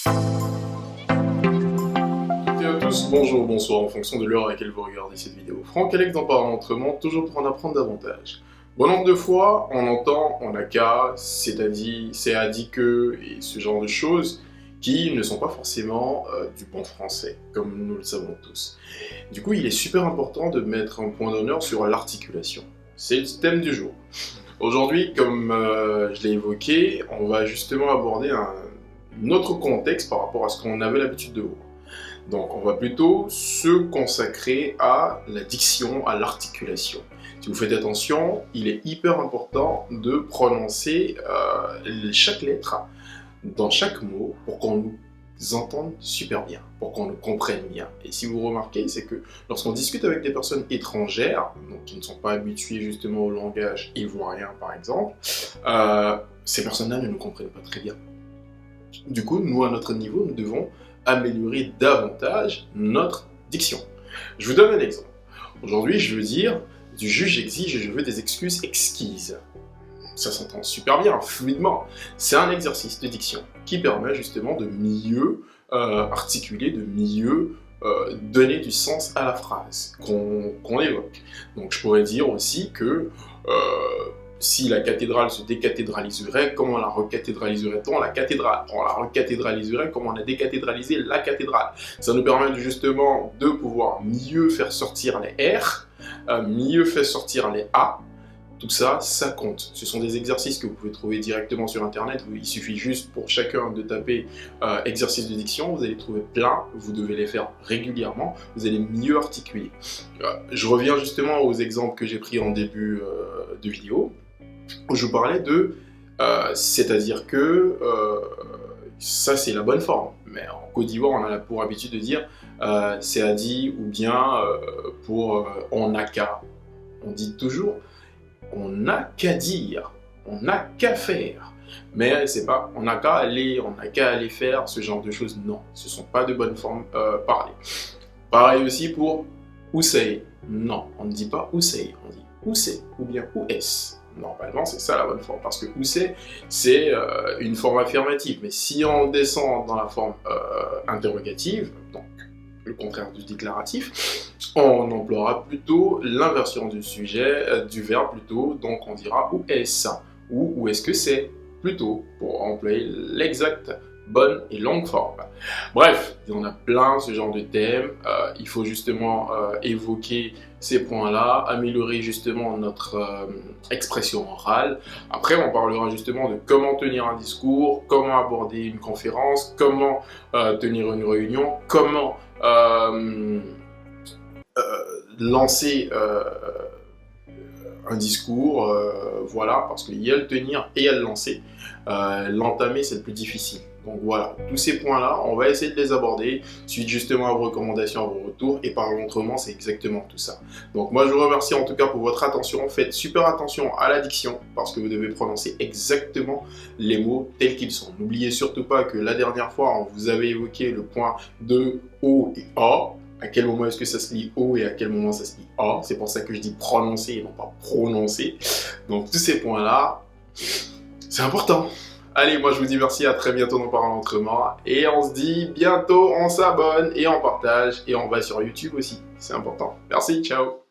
Et à tous, bonjour, bonsoir, en fonction de l'heure à laquelle vous regardez cette vidéo. Franck Alex dans Parlant Autrement, toujours pour en apprendre davantage. Bon nombre de fois, on entend on a qu'à, c'est-à-dire, c'est à dit que, et ce genre de choses qui ne sont pas forcément du bon français, comme nous le savons tous. Du coup, il est super important de mettre un point d'honneur sur l'articulation. C'est le thème du jour. Aujourd'hui, comme je l'ai évoqué, on va justement aborder un autre contexte par rapport à ce qu'on avait l'habitude de voir. Donc on va plutôt se consacrer à la diction, à l'articulation. Si vous faites attention, il est hyper important de prononcer chaque lettre dans chaque mot pour qu'on nous entende super bien, pour qu'on nous comprenne bien. Et si vous remarquez, c'est que lorsqu'on discute avec des personnes étrangères, donc qui ne sont pas habituées justement au langage ivoirien par exemple, ces personnes-là ne nous comprennent pas très bien. Du coup, nous, à notre niveau, nous devons améliorer davantage notre diction. Je vous donne un exemple. Aujourd'hui, je veux dire, du juge exige et je veux des excuses exquises. Ça s'entend super bien, fluidement. C'est un exercice de diction qui permet justement de mieux articuler, de mieux donner du sens à la phrase qu'on évoque. Donc je pourrais dire aussi que si la cathédrale se décathédraliserait, comment la recathédraliserait-on la cathédrale? On la recathédraliserait, comment on a décathédralisé la cathédrale? Ça nous permet justement de pouvoir mieux faire sortir les R, mieux faire sortir les A. Tout ça, ça compte. Ce sont des exercices que vous pouvez trouver directement sur internet. Il suffit juste pour chacun de taper exercice de diction. Vous allez trouver plein. Vous devez les faire régulièrement. Vous allez mieux articuler. Je reviens justement aux exemples que j'ai pris en début de vidéo, où je vous parlais de c'est-à-dire que ça c'est la bonne forme. Mais en Côte d'Ivoire, on a pour habitude de dire c'est à dit ou bien pour on n'a qu'à. On dit toujours on n'a qu'à dire, on n'a qu'à faire. Mais c'est pas on n'a qu'à aller, on n'a qu'à aller faire ce genre de choses. Non, ce sont pas de bonnes formes parlées. Pareil aussi pour où c'est. Non, on ne dit pas où c'est, on dit où c'est ou bien où est-ce. Normalement, c'est ça la bonne forme, parce que où c'est une forme affirmative. Mais si on descend dans la forme interrogative, donc le contraire du déclaratif, on emploiera plutôt l'inversion du sujet, du verbe plutôt, donc on dira où est-ce ou où est-ce que c'est plutôt, pour employer l'exacte bonne et longue forme. Bref, il y en a plein ce genre de thèmes, il faut justement évoquer ces points-là, améliorer justement notre expression orale. Après, on parlera justement de comment tenir un discours, comment aborder une conférence, comment tenir une réunion, comment lancer un discours, voilà, parce qu'il y a le tenir et il y a le lancer. L'entamer, c'est le plus difficile. Donc voilà, tous ces points-là, on va essayer de les aborder, suite justement à vos recommandations, à vos retours, et Parlons Autrement, c'est exactement tout ça. Donc moi, je vous remercie en tout cas pour votre attention. Faites super attention à la diction, parce que vous devez prononcer exactement les mots tels qu'ils sont. N'oubliez surtout pas que la dernière fois, on vous avait évoqué le point de O et A. À quel moment est-ce que ça se lit O et à quel moment ça se lit A. C'est pour ça que je dis prononcer et non pas prononcer. Donc tous ces points-là, c'est important. Allez, moi je vous dis merci, à très bientôt dans Parlons Autrement. Et on se dit bientôt, on s'abonne et on partage et on va sur YouTube aussi. C'est important. Merci, ciao.